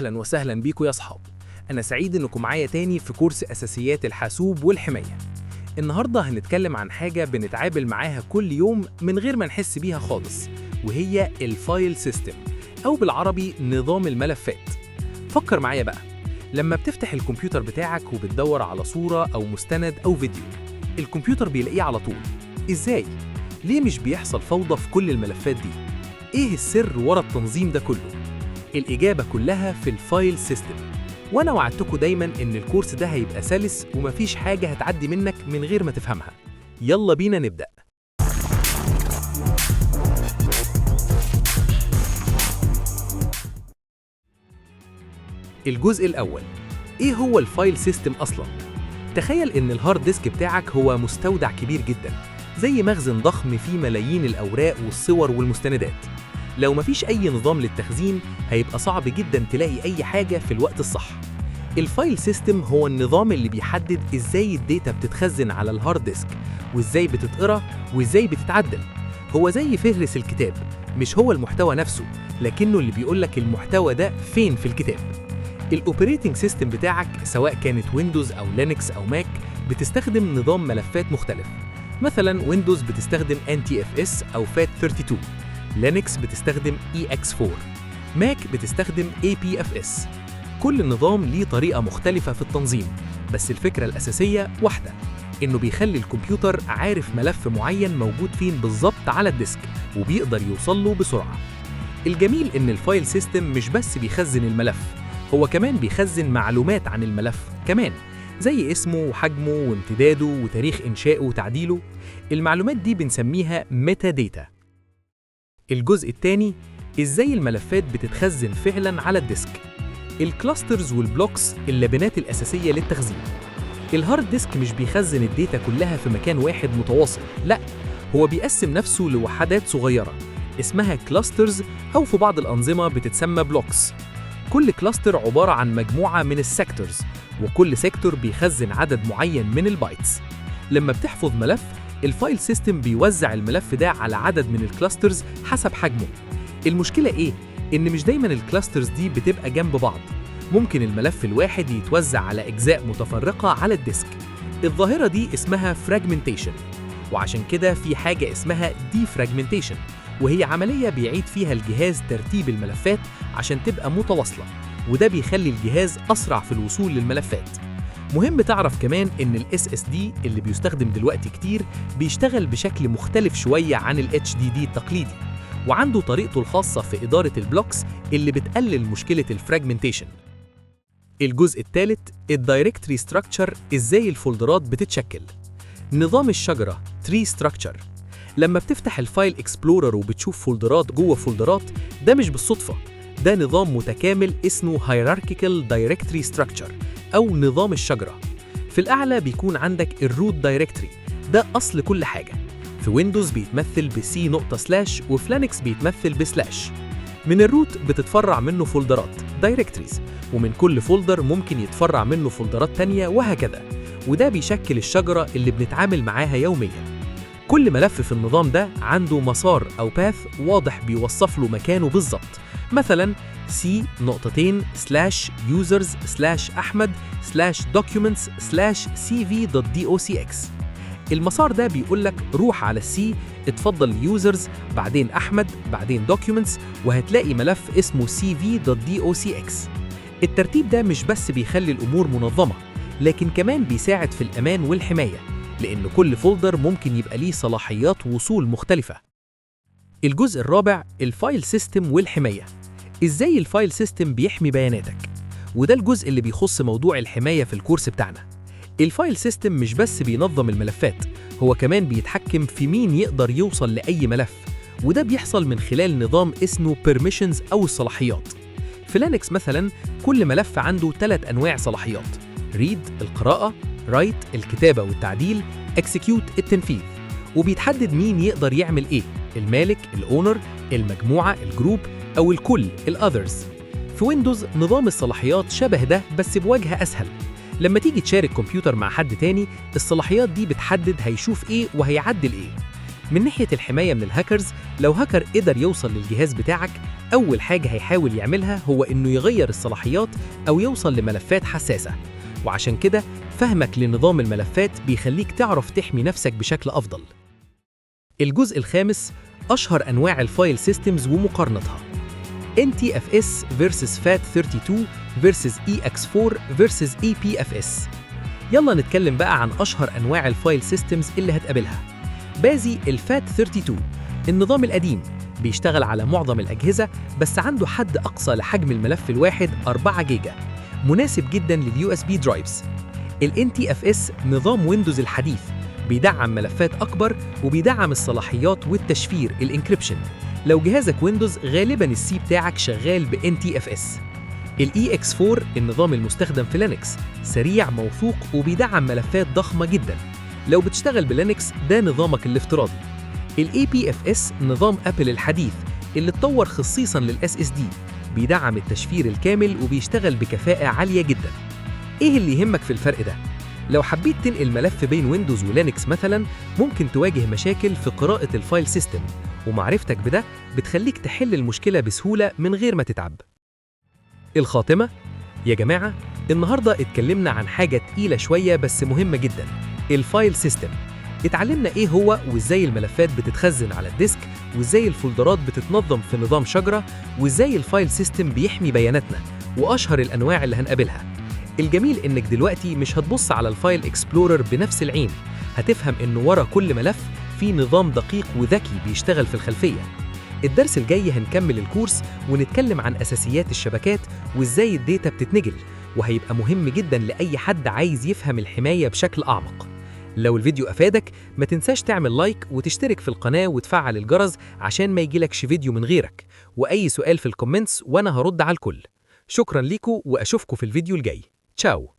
أهلا وسهلا بيكم يا أصحاب. أنا سعيد إنكم معايا تاني في كورس أساسيات الحاسوب والحماية. النهاردة هنتكلم عن حاجة بنتعامل معاها كل يوم من غير ما نحس بيها خالص، وهي الفايل سيستم أو بالعربي نظام الملفات. فكر معايا بقى، لما بتفتح الكمبيوتر بتاعك وبتدور على صورة أو مستند أو فيديو، الكمبيوتر بيلاقيه على طول. إزاي؟ ليه مش بيحصل فوضى في كل الملفات دي؟ إيه السر ورا التنظيم ده كله؟ الإجابة كلها في الفايل سيستم، وأنا وعدتكم دايماً إن الكورس ده هيبقى سلس ومفيش حاجة هتعدي منك من غير ما تفهمها. يلا بينا نبدأ. الجزء الأول، إيه هو الفايل سيستم أصلاً؟ تخيل إن الهارد ديسك بتاعك هو مستودع كبير جداً، زي مخزن ضخم فيه ملايين الأوراق والصور والمستندات. لو مفيش أي نظام للتخزين هيبقى صعب جداً تلاقي أي حاجة في الوقت الصح. الفايل سيستم هو النظام اللي بيحدد إزاي الداتا بتتخزن على الهارد ديسك، وإزاي بتتقرأ، وإزاي بتتعدل. هو زي فهرس الكتاب، مش هو المحتوى نفسه، لكنه اللي بيقولك المحتوى ده فين في الكتاب. الأوبريتنج سيستم بتاعك سواء كانت ويندوز أو لينكس أو ماك بتستخدم نظام ملفات مختلف. مثلاً ويندوز بتستخدم NTFS أو FAT32، لينكس بتستخدم EX4، ماك بتستخدم APFS. كل نظام ليه طريقة مختلفة في التنظيم، بس الفكرة الأساسية واحدة، إنه بيخلي الكمبيوتر عارف ملف معين موجود فين بالظبط على الديسك وبيقدر يوصل له بسرعة. الجميل إن الفايل سيستم مش بس بيخزن الملف، هو كمان بيخزن معلومات عن الملف كمان، زي اسمه وحجمه وامتداده وتاريخ إنشائه وتعديله. المعلومات دي بنسميها ميتا داتا. الجزء الثاني، إزاي الملفات بتتخزن فعلاً على الديسك. الكلاسترز والبلوكس اللبنات الأساسية للتخزين. الهارد ديسك مش بيخزن الداتا كلها في مكان واحد متواصل، لا، هو بيقسم نفسه لوحدات صغيرة اسمها كلاسترز، أو في بعض الأنظمة بتتسمى بلوكس. كل كلاستر عبارة عن مجموعة من السيكتورز، وكل سيكتور بيخزن عدد معين من البايتس. لما بتحفظ ملف، الفايل سيستم بيوزع الملف ده على عدد من الكلاسترز حسب حجمه. المشكلة إيه؟ إن مش دايماً الكلاسترز دي بتبقى جنب بعض، ممكن الملف الواحد يتوزع على أجزاء متفرقة على الديسك. الظاهرة دي اسمها فراجمنتيشن، وعشان كده في حاجة اسمها ديفراجمنتيشن، وهي عملية بيعيد فيها الجهاز ترتيب الملفات عشان تبقى متواصلة، وده بيخلي الجهاز أسرع في الوصول للملفات. مهم تعرف كمان إن ال SSD اللي بيستخدم دلوقتي كتير بيشتغل بشكل مختلف شوية عن ال HDD التقليدي، وعنده طريقته الخاصة في إدارة البلوكس اللي بتقلل مشكلة الفراجمنتيشن. الجزء الثالث، الدايركتري ستراكشر، إزاي الفولدرات بتتشكل. نظام الشجرة تري ستراكشر. لما بتفتح الفايل اكسبلورر وبتشوف فولدرات جوه فولدرات، ده مش بالصدفة، ده نظام متكامل اسمه Hierarchical Directory Structure أو نظام الشجرة. في الأعلى بيكون عندك الروت دايركتري، ده أصل كل حاجة. في ويندوز بيتمثل ب/C، وفي لينكس بيتمثل ب/. من الروت بتتفرع منه فولدرات دايركتريز، ومن كل فولدر ممكن يتفرع منه فولدرات تانية وهكذا، وده بيشكل الشجرة اللي بنتعامل معاها يومياً. كل ملف في النظام ده عنده مسار أو باث واضح بيوصف له مكانه بالظبط. مثلاً C:/users/ahmed/documents/cv.docx. المسار ده بيقول لك روح على السي، اتفضل يوزرز، بعدين احمد، بعدين دوكيومنتس، وهتلاقي ملف اسمه cv.docx. الترتيب ده مش بس بيخلي الامور منظمه، لكن كمان بيساعد في الامان والحمايه، لان كل فولدر ممكن يبقى ليه صلاحيات وصول مختلفه. الجزء الرابع، الفايل سيستم والحمايه. ازاي الفايل سيستم بيحمي بياناتك؟ وده الجزء اللي بيخص موضوع الحمايه في الكورس بتاعنا. الفايل سيستم مش بس بينظم الملفات، هو كمان بيتحكم في مين يقدر يوصل لأي ملف، وده بيحصل من خلال نظام اسمه permissions أو الصلاحيات. في لينكس مثلا كل ملف عنده 3 أنواع صلاحيات: read القراءة، write الكتابة والتعديل، execute التنفيذ. وبيتحدد مين يقدر يعمل إيه: المالك الأونر، المجموعة الجروب، أو الكل الأذرز. في ويندوز نظام الصلاحيات شبه ده بس بواجهة أسهل. لما تيجي تشارك كمبيوتر مع حد تاني، الصلاحيات دي بتحدد هيشوف إيه وهيعدل إيه. من ناحية الحماية من الهاكرز، لو هاكر قدر يوصل للجهاز بتاعك، أول حاجة هيحاول يعملها هو إنه يغير الصلاحيات أو يوصل لملفات حساسة. وعشان كده فهمك لنظام الملفات بيخليك تعرف تحمي نفسك بشكل أفضل. الجزء الخامس، أشهر أنواع الفايل سيستمز ومقارنتها. NTFS versus FAT32 versus EX4 versus EPFS. يلا نتكلم بقى عن أشهر أنواع الفايل سيستمز اللي هتقابلها. بازي الفات 32، النظام القديم، بيشتغل على معظم الأجهزة بس عنده حد أقصى لحجم الملف الواحد 4 جيجا، مناسب جدا لليو اس بي درايفز. ال NTFS نظام ويندوز الحديث، بيدعم ملفات أكبر وبيدعم الصلاحيات والتشفير الانكريبشن. لو جهازك ويندوز غالبا السي بتاعك شغال ب NTFS. ال EX4 النظام المستخدم في لينكس، سريع موثوق وبيدعم ملفات ضخمة جدا. لو بتشتغل بلينكس ده نظامك الافتراضي. ال EPFS نظام أبل الحديث اللي اتطور خصيصا لل SSD، بيدعم التشفير الكامل وبيشتغل بكفاءة عالية جدا. ايه اللي يهمك في الفرق ده؟ لو حبيت تنقل ملف بين ويندوز ولينكس مثلا، ممكن تواجه مشاكل في قراءة الفايل سيستم، ومعرفتك بده بتخليك تحل المشكلة بسهولة من غير ما تتعب. الخاتمة يا جماعة، النهاردة اتكلمنا عن حاجة تقيلة شوية بس مهمة جدا، الفايل سيستم. اتعلمنا ايه هو وازاي الملفات بتتخزن على الديسك، وازاي الفولدرات بتتنظم في نظام شجرة، وازاي الفايل سيستم بيحمي بياناتنا، واشهر الانواع اللي هنقابلها. الجميل انك دلوقتي مش هتبص على الفايل اكسبلورر بنفس العين، هتفهم انه ورا كل ملف في نظام دقيق وذكي بيشتغل في الخلفية. الدرس الجاي هنكمل الكورس ونتكلم عن أساسيات الشبكات وإزاي الداتا بتتنقل، وهيبقى مهم جدا لأي حد عايز يفهم الحماية بشكل أعمق. لو الفيديو أفادك ما تنساش تعمل لايك وتشترك في القناة وتفعل الجرس عشان ما يجيلكش فيديو من غيرك، وأي سؤال في الكومنتس وأنا هرد على الكل. شكرا ليكم وأشوفكم في الفيديو الجاي. تشاو.